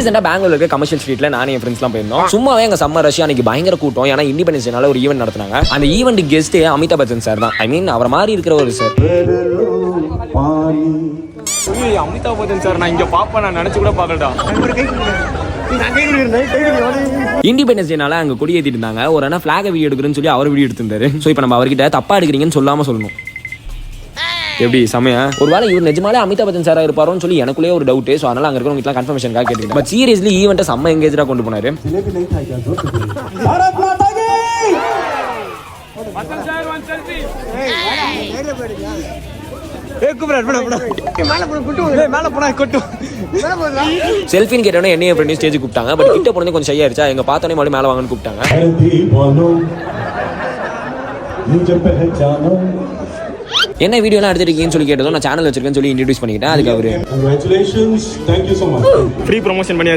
பெங்களூர் இருக்க கமர்ஷியல் ஸ்ட்ரீட்ல நானே என் ஃப்ரெண்ட்ஸ்லாம் போயிருந்தோம். சும்மாவே எங்க சம்மர் ரஷ் அன்னைக்கு பயங்கர கூட்டம். ஏன்னா இண்டிபெண்டன்ஸ் டேனால ஒரு ஈவென்ட் நடத்துனாங்க. அந்த event guest Amitabh Bachchan sir தான். ஐ மீன் அவர் மாதிரி இருக்கிற ஒரு சார். அமிதாப் பச்சன் சார் நான் இங்க பாப்பேன், நான் நினைச்சு கூட பார்க்கலடா. இண்டிபெண்டன்ஸ் டேனால அங்க கொடி ஏத்திட்டு இருந்தாங்க. ஒரு அண்ணா பிளாக வீடியோ எடுக்கிறேன்னு சொல்லி அவர் வீடியோ எடுத்திருந்தாரு. ஸோ இப்போ நம்ம அவர்கிட்ட தப்பா எடுக்கிறீங்கன்னு சொல்லாம சொல்லணும். எப்படி சமயா ஒருவேளை இவர் நிஜமாலே அமிதாப் பச்சன் சாரா இருப்பாரோன்னு சொல்லி எனக்குள்ளே ஒரு டவுட். ஸோ அதனால அங்க இருக்கிறவங்க கன்ஃபர்மேஷனுக்காக கேட்டுக்கிட்டேன். பட் சீரியஸ்லி ஈவெண்ட்டை செம்ம எங்கேஜா கொண்டு போனாரு. செல்ஃபின்னு கேட்டோன்னே என்னைய ஃப்ரெண்ட் ஸ்டேஜ் கூப்பிட்டாங்க. பட் கிட்ட போனது கொஞ்சம் ஷை ஆயிடுச்சா. எங்க பார்த்தோன்னே மறுபடியும் மேலே வாங்கன்னு கூப்பிட்டாங்க. என்ன வீடியோலாம் எடுத்துருக்கீங்கன்னு சொல்லி கேட்டதும் நான் சேனல் வச்சிருக்கேன்னு சொல்லி இன்ட்ரோடியூஸ் பண்ணிக்கிட்டேன். அதுக்கு அவரு congratulations, thank you so much. Free promotion பண்ணி